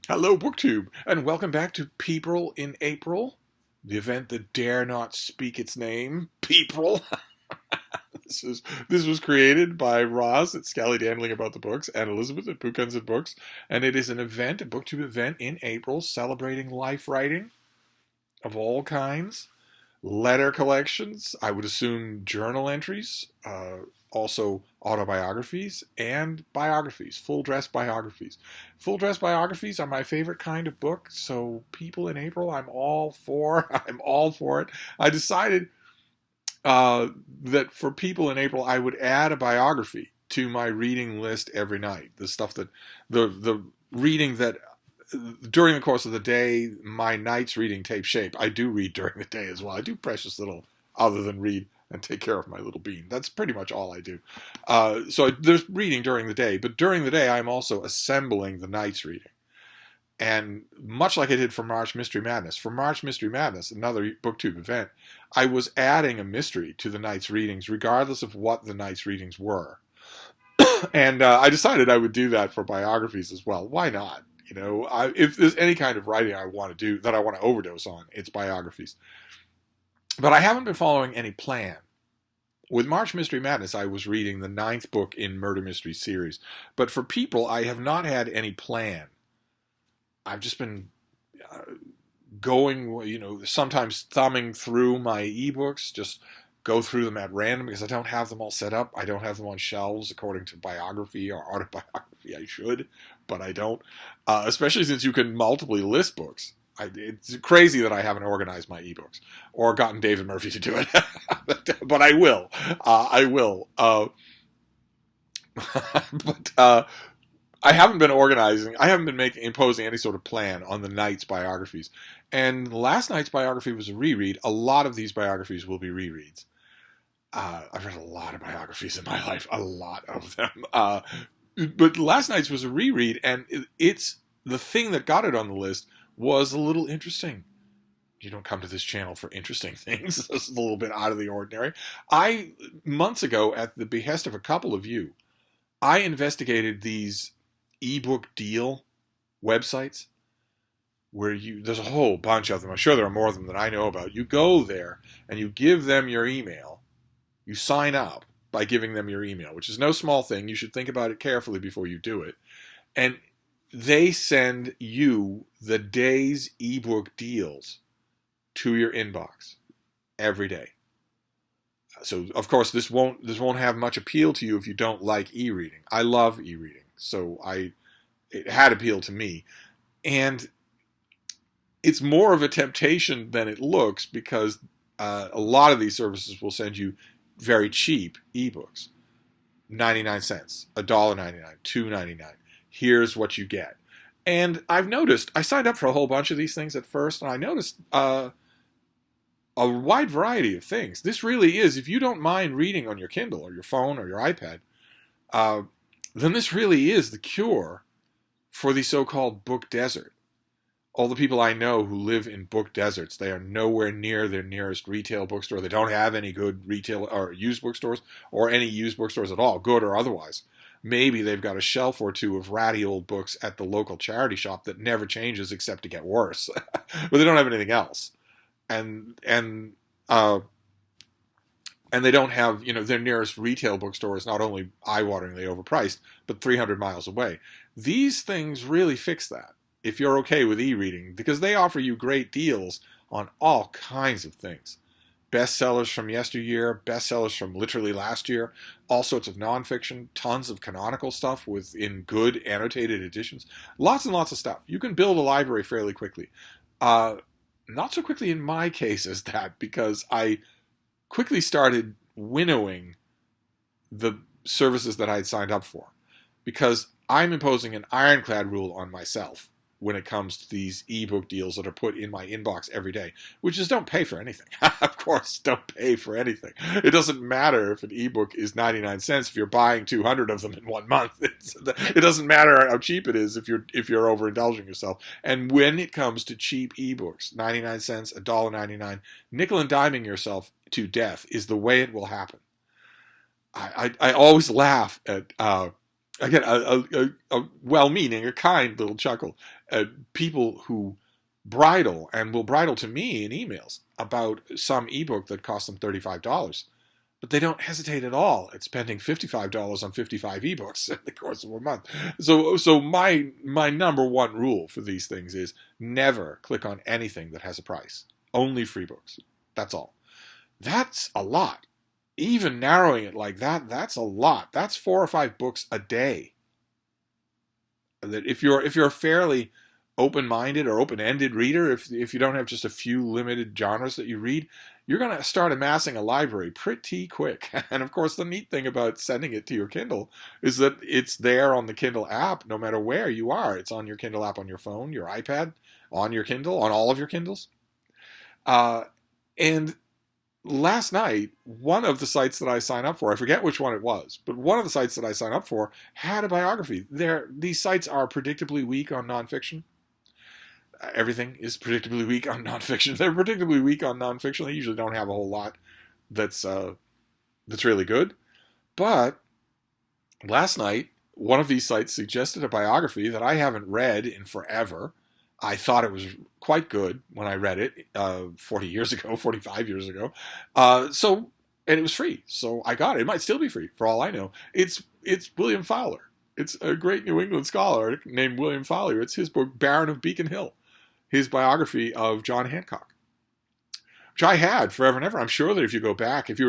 Hello, BookTube, and welcome back to People in April, the event that dare not speak its name, People. This was created by Roz at Scally Dandling About the Books and Elizabeth at Bookends and Books, and it is an event, a BookTube event in April, celebrating life writing of all kinds, letter collections, I would assume journal entries, also autobiographies and biographies, full dress biographies. Full dress biographies are my favorite kind of book, so People in April, I'm all for. I'm all for it. I decided that for People in April, I would add a biography to my reading list every night. The stuff that the reading that during the course of the day, my night's reading takes shape. I do read during the day as well. I do precious little other than read and take care of my little bean. That's pretty much all I do. So there's reading during the day, but during the day, I'm also assembling the night's reading. And much like I did for March Mystery Madness, another BookTube event, I was adding a mystery to the night's readings, regardless of what the night's readings were. And I decided I would do that for biographies as well. Why not? If there's any kind of writing I want to do that I want to overdose on, it's biographies. But I haven't been following any plan. With March Mystery Madness, I was reading the 9th book in Murder Mystery series. But for People, I have not had any plan. I've just been going, sometimes thumbing through my ebooks, just go through them at random because I don't have them all set up. I don't have them on shelves according to biography or autobiography. I should, but I don't. Especially since you can multiply list books. It's crazy that I haven't organized my ebooks or gotten David Murphy to do it, but I will. I will. But I haven't been organizing. I haven't been imposing any sort of plan on the night's biographies. And last night's biography was a reread. A lot of these biographies will be rereads. I've read a lot of biographies in my life, a lot of them. But last night's was a reread, and it's the thing that got it on the list was a little interesting. You don't come to this channel for interesting things. This is a little bit out of the ordinary. Months ago, at the behest of a couple of you, I investigated these ebook deal websites where there's a whole bunch of them. I'm sure there are more of them than I know about. You go there and you give them your email. You sign up by giving them your email, which is no small thing. You should think about it carefully before you do it. And they send you the day's ebook deals to your inbox every day. So, of course, this won't have much appeal to you if you don't like e-reading. I love e-reading, so it had appeal to me. And it's more of a temptation than it looks because a lot of these services will send you very cheap ebooks. 99 cents, $1.99, $2.99. Here's what you get. And I've noticed, I signed up for a whole bunch of these things at first, and I noticed a wide variety of things. This really is, if you don't mind reading on your Kindle or your phone or your iPad, then this really is the cure for the so-called book desert. All the people I know who live in book deserts, they are nowhere near their nearest retail bookstore. They don't have any good retail or used bookstores or any used bookstores at all, good or otherwise. Maybe they've got a shelf or two of ratty old books at the local charity shop that never changes except to get worse. But they don't have anything else. And they don't have, their nearest retail bookstore is not only eye-wateringly overpriced, but 300 miles away. These things really fix that, if you're okay with e-reading, because they offer you great deals on all kinds of things. Bestsellers from yesteryear, bestsellers from literally last year, all sorts of nonfiction, tons of canonical stuff in good annotated editions, lots and lots of stuff. You can build a library fairly quickly. Not so quickly in my case as that, because I quickly started winnowing the services that I had signed up for, because I'm imposing an ironclad rule on myself when it comes to these ebook deals that are put in my inbox every day, which is don't pay for anything. Of course, don't pay for anything. It doesn't matter if an ebook is 99 cents if you're buying 200 of them in 1 month. It doesn't matter how cheap it is if you're overindulging yourself. And when it comes to cheap ebooks, 99 cents, $1.99, nickel and diming yourself to death is the way it will happen. I always laugh at again, a well-meaning, a kind little chuckle people who bridle and will bridle to me in emails about some ebook that costs them $35. But they don't hesitate at all at spending $55 on 55 ebooks in the course of a month. So my number one rule for these things is never click on anything that has a price. Only free books. That's all. That's a lot. Even narrowing it like that, that's a lot. That's 4 or 5 books a day. That if you're a fairly open-minded or open-ended reader, if you don't have just a few limited genres that you read, you're going to start amassing a library pretty quick. And of course, the neat thing about sending it to your Kindle is that it's there on the Kindle app no matter where you are. It's on your Kindle app on your phone, your iPad, on your Kindle, on all of your Kindles. And last night, one of the sites that I signed up for, I forget which one it was, but one of the sites that I signed up for had a biography. These sites are predictably weak on nonfiction. Everything is predictably weak on nonfiction. They're predictably weak on nonfiction. They usually don't have a whole lot that's really good. But last night, one of these sites suggested a biography that I haven't read in forever. I thought it was quite good when I read it 45 years ago. And it was free, so I got it. It might still be free for all I know. It's William Fowler. It's a great New England scholar named William Fowler. It's his book Baron of Beacon Hill, his biography of John Hancock, which I had forever and ever. I'm sure that if you were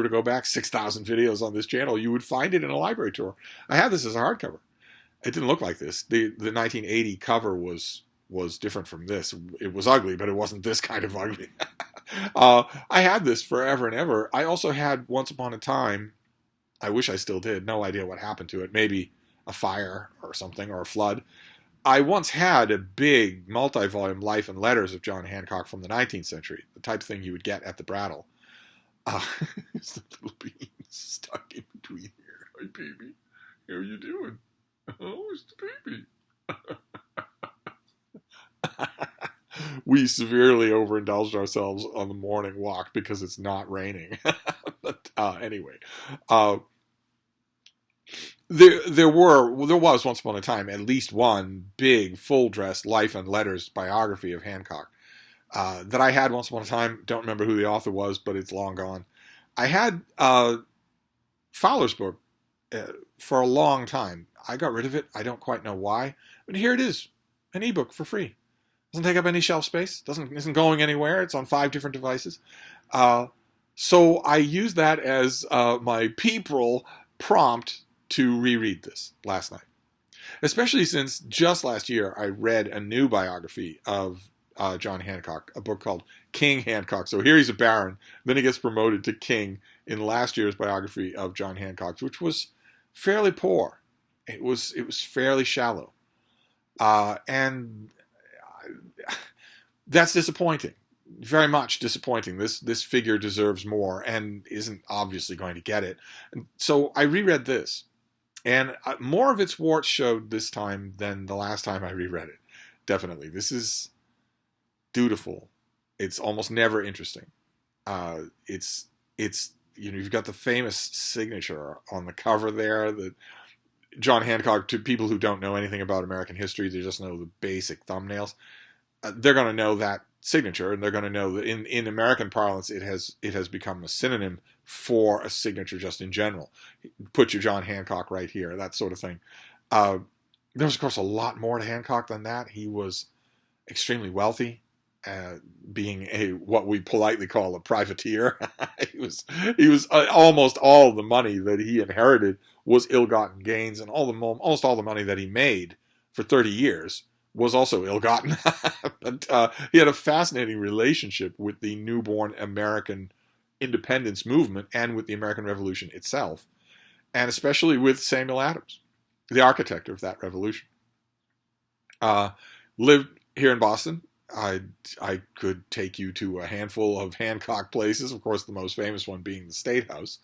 to go back 6,000 videos on this channel, you would find it in a library tour. I had this as a hardcover. It didn't look like this. The 1980 cover was different from this. It was ugly, but it wasn't this kind of ugly. I had this forever and ever. I also had Once Upon a Time. I wish I still did. No idea what happened to it. Maybe a fire or something, or a flood. I once had a big multi-volume Life and Letters of John Hancock from the 19th century, the type of thing you would get at the Brattle. It's the little beans stuck in between here. Hi, baby. How are you doing? Oh, it's the baby. We severely overindulged ourselves on the morning walk because it's not raining. But anyway, there was once upon a time at least one big full-dress Life and Letters biography of Hancock that I had once upon a time. Don't remember who the author was, but it's long gone. I had Fowler's book for a long time. I got rid of it. I don't quite know why, but here it is, an ebook for free. Doesn't take up any shelf space. Isn't going anywhere. It's on 5 different devices. So I used that as my people prompt to reread this last night, especially since just last year I read a new biography of John Hancock, a book called King Hancock. So here he's a baron, then he gets promoted to king in last year's biography of John Hancock, which was fairly poor. It was fairly shallow, and that's disappointing. Very much disappointing. This figure deserves more and isn't obviously going to get it. And so I reread this, and more of its warts showed this time than the last time I reread it. Definitely. This is dutiful. It's almost never interesting. It's you've got the famous signature on the cover there that John Hancock, to people who don't know anything about American history, they just know the basic thumbnails. They're going to know that signature, and they're going to know that in American parlance, it has become a synonym for a signature just in general. Put your John Hancock right here, that sort of thing. There was, of course, a lot more to Hancock than that. He was extremely wealthy, being what we politely call a privateer. he was almost all the money that he inherited was ill-gotten gains, and almost all the money that he made for 30 years was also ill-gotten. But he had a fascinating relationship with the newborn American independence movement and with the American Revolution itself, and especially with Samuel Adams, the architect of that revolution. Lived here in Boston. I could take you to a handful of Hancock places, of course the most famous one being the State House,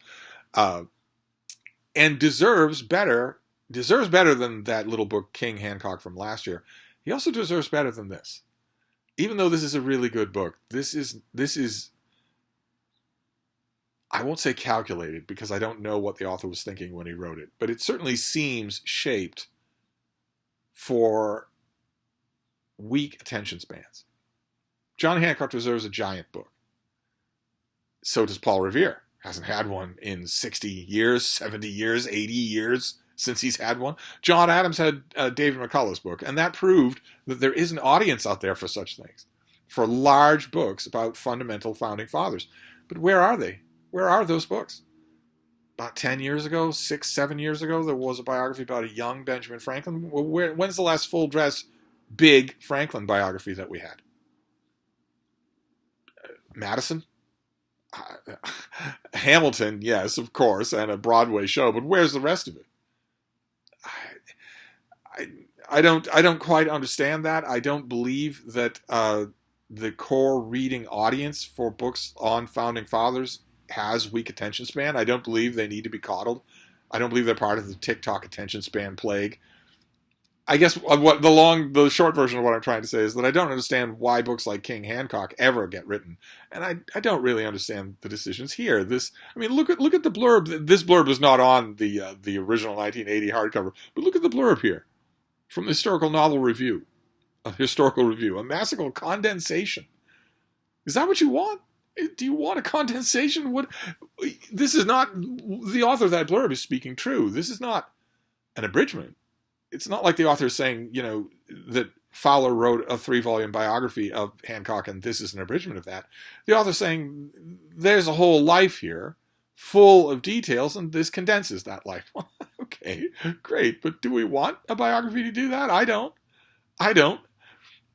and deserves better than that little book King Hancock from last year. He also deserves better than this. Even though this is a really good book, this is I won't say calculated because I don't know what the author was thinking when he wrote it, but it certainly seems shaped for weak attention spans. John Hancock deserves a giant book. So does Paul Revere. Hasn't had one in 60 years, 70 years, 80 years since he's had one. John Adams had David McCullough's book, and that proved that there is an audience out there for such things, for large books about fundamental founding fathers. But where are they? Where are those books? About 10 years ago, 6, 7 years ago, there was a biography about a young Benjamin Franklin. When's the last full-dress, big Franklin biography that we had? Madison? Hamilton, yes, of course, and a Broadway show, but where's the rest of it? I don't quite understand that. I don't believe that the core reading audience for books on founding fathers has weak attention span. I don't believe they need to be coddled. I don't believe they're part of the TikTok attention span plague. I guess what the short version of what I'm trying to say is that I don't understand why books like King Hancock ever get written, and I don't really understand the decisions here. Look at the blurb. This blurb is not on the original 1980 hardcover, but look at the blurb here from the Historical Novel Review, a historical review, a magical condensation. Is that what you want? Do you want a condensation? This is not the author of that blurb is speaking true. This is not an abridgment. It's not like the author is saying, that Fowler wrote a 3-volume biography of Hancock and this is an abridgment of that. The author is saying there's a whole life here full of details and this condenses that life. Okay, great. But do we want a biography to do that? I don't.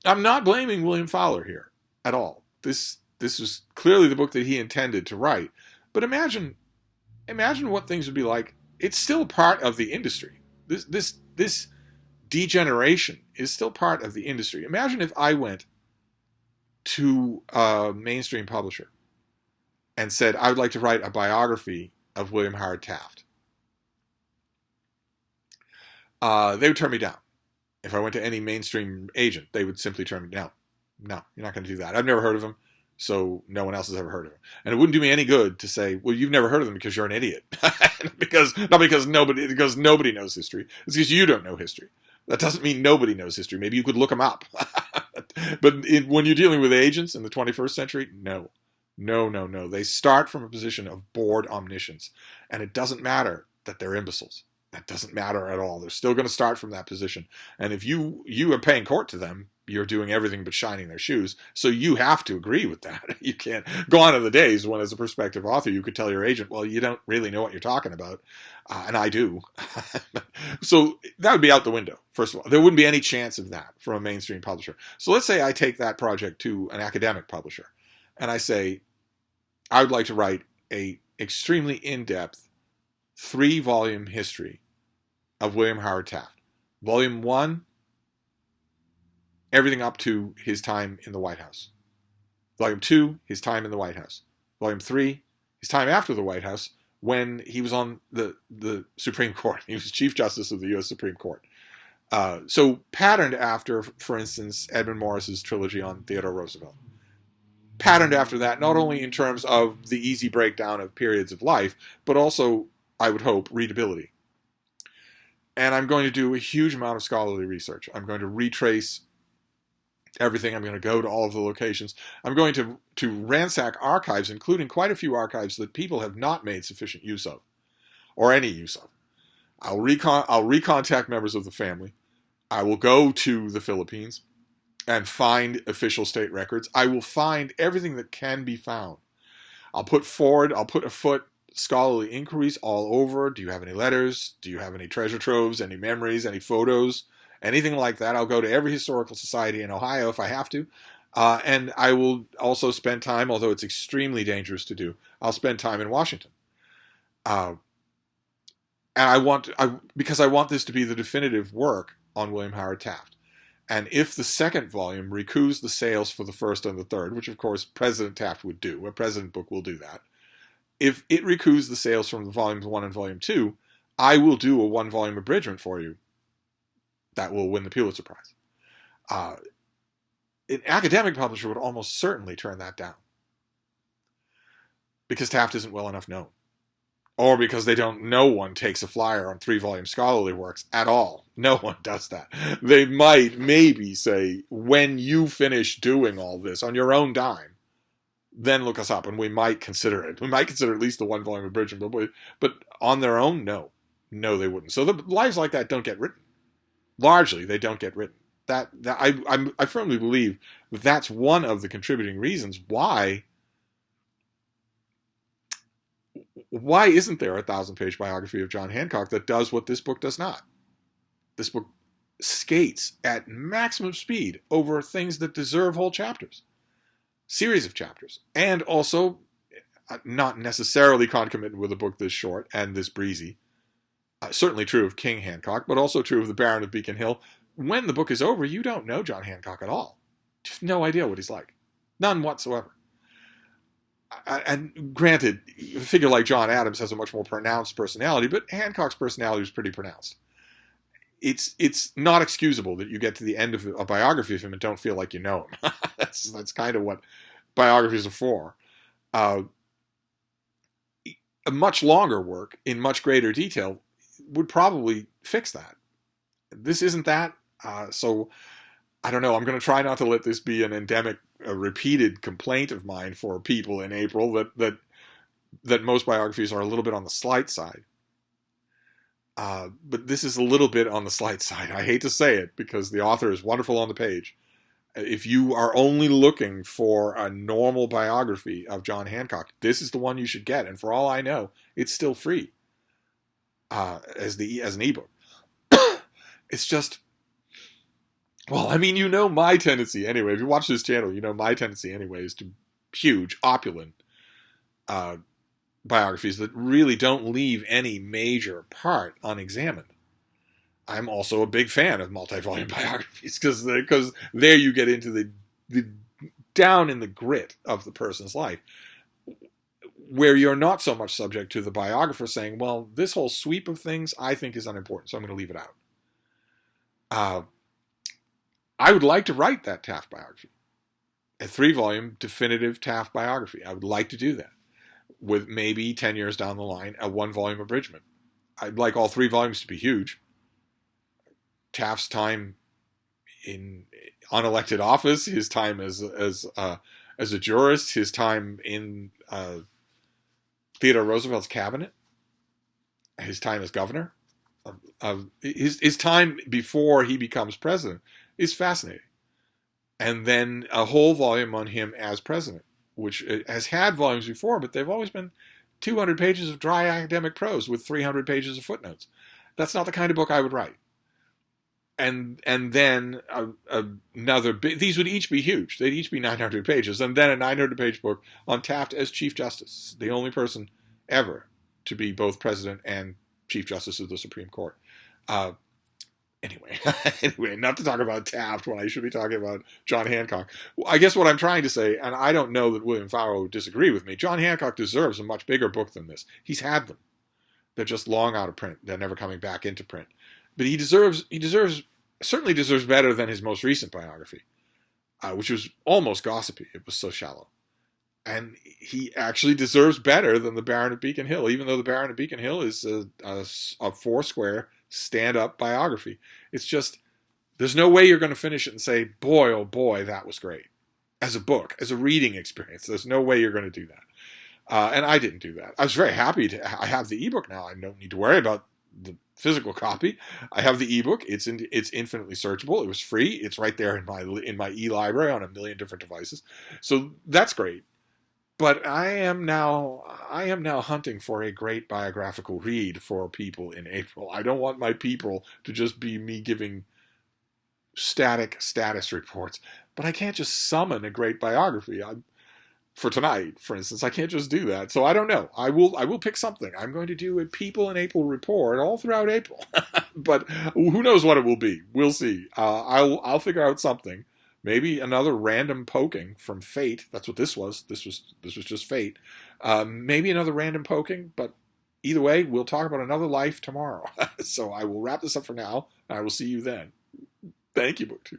I'm not blaming William Fowler here at all. This was clearly the book that he intended to write. But imagine what things would be like. It's still part of the industry. This degeneration is still part of the industry. Imagine if I went to a mainstream publisher and said, I would like to write a biography of William Howard Taft. They would turn me down. If I went to any mainstream agent, they would simply turn me down. No, you're not going to do that. I've never heard of him, so no one else has ever heard of him. And it wouldn't do me any good to say, well, you've never heard of them because you're an idiot. because nobody knows history. It's because you don't know history. That doesn't mean nobody knows history. Maybe you could look them up. But when you're dealing with agents in the 21st century, no. They start from a position of bored omniscience. And it doesn't matter that they're imbeciles. That doesn't matter at all. They're still going to start from that position. And if you are paying court to them, you're doing everything but shining their shoes. So you have to agree with that. You can't go on to the days when, as a prospective author, you could tell your agent, well, you don't really know what you're talking about. And I do. So that would be out the window, first of all. There wouldn't be any chance of that from a mainstream publisher. So let's say I take that project to an academic publisher. And I say, I would like to write a extremely in-depth 3-volume history of William Howard Taft. Volume 1, everything up to his time in the White House. Volume 2, his time in the White House. Volume 3, his time after the White House when he was on the Supreme Court. He was Chief Justice of the U.S. Supreme Court. So patterned after, for instance, Edmund Morris's trilogy on Theodore Roosevelt. Patterned after that, not only in terms of the easy breakdown of periods of life, but also, I would hope, readability. And I'm going to do a huge amount of scholarly research. I'm going to retrace everything. I'm going to go to all of the locations. I'm going to ransack archives, including quite a few archives that people have not made sufficient use of, or any use of. I'll recontact members of the family. I will go to the Philippines and find official state records. I will find everything that can be found. I'll put afoot scholarly inquiries all over. Do you have any letters? Do you have any treasure troves, any memories, any photos, anything like that? I'll go to every historical society in Ohio if I have to. And I will also spend time, although it's extremely dangerous to do, I'll spend time in Washington. And because I want this to be the definitive work on William Howard Taft. And if the second volume recoups the sales for the first and the third, which of course President Taft would do, a president book will do that. If it recoups the sales from the volumes 1 and volume 2, I will do a 1-volume abridgment for you that will win the Pulitzer Prize. An academic publisher would almost certainly turn that down because Taft isn't well enough known, or because no one takes a flyer on 3-volume scholarly works at all. No one does that. They might maybe say, when you finish doing all this on your own dime, then look us up and we might consider it. We might consider at least the one volume abridgment, but on their own, no. No, they wouldn't. So the lives like that don't get written. Largely, they don't get written. I firmly believe that that's one of the contributing reasons why isn't there a 1,000-page biography of John Hancock that does what this book does not? This book skates at maximum speed over things that deserve whole chapters, series of chapters, and also not necessarily concomitant with a book this short and this breezy. Certainly true of King Hancock, but also true of the Baron of Beacon Hill. When the book is over, you don't know John Hancock at all. You have no idea what he's like. None whatsoever. And granted, a figure like John Adams has a much more pronounced personality, but Hancock's personality was pretty pronounced. It's not excusable that you get to the end of a biography of him and don't feel like you know him. That's kind of what biographies are for. A much longer work in much greater detail would probably fix that. This isn't that. So I don't know. I'm going to try not to let this be an endemic, repeated complaint of mine for people in April that most biographies are a little bit on the slight side. But this is a little bit on the slight side. I hate to say it because the author is wonderful on the page. If you are only looking for a normal biography of John Hancock, this is the one you should get. And for all I know, it's still free as an ebook. It's just, well, I mean, you know my tendency anyway. If you watch this channel, you know my tendency anyway is to huge, opulent biographies that really don't leave any major part unexamined. I'm also a big fan of multi-volume biographies because there you get into the down in the grit of the person's life, where you're not so much subject to the biographer saying, well, this whole sweep of things I think is unimportant, so I'm going to leave it out. I would like to write that Taft biography, a 3-volume definitive Taft biography. I would like to do that with maybe 10 years down the line, a 1-volume abridgment. I'd like all 3 volumes to be huge. Taft's time in unelected office, his time as a jurist, his time in Theodore Roosevelt's cabinet, his time as governor, his time before he becomes president is fascinating. And then a whole volume on him as president, which has had volumes before, but they've always been 200 pages of dry academic prose with 300 pages of footnotes. That's not the kind of book I would write. And then another big, these would each be huge. They'd each be 900 pages. And then a 900-page book on Taft as Chief Justice, the only person ever to be both president and Chief Justice of the Supreme Court. Anyway, not to talk about Taft when I should be talking about John Hancock. I guess what I'm trying to say, and I don't know that William Farrow would disagree with me, John Hancock deserves a much bigger book than this. He's had them. They're just long out of print. They're never coming back into print. But he certainly deserves better than his most recent biography, which was almost gossipy. It was so shallow. And he actually deserves better than the Baron of Beacon Hill, even though the Baron of Beacon Hill is a four-square stand-up biography. It's just, there's no way you're going to finish it and say, boy, oh boy, that was great. As a book, as a reading experience, there's no way you're going to do that. And I didn't do that. I was very happy I have the ebook now. I don't need to worry about the physical copy. I have the ebook. It's infinitely searchable. It was free. It's right there in my e-library on a million different devices. So that's great. But I am now hunting for a great biographical read for people in April. I don't want my people to just be me giving static status reports. But I can't just summon a great biography. For tonight, for instance, I can't just do that. So I don't know. I will pick something. I'm going to do a People in April report all throughout April. But who knows what it will be? We'll see. I'll figure out something. Maybe another random poking from fate. That's what this was. This was just fate. Maybe another random poking, but either way, we'll talk about another life tomorrow. So I will wrap this up for now, and I will see you then. Thank you, BookTube.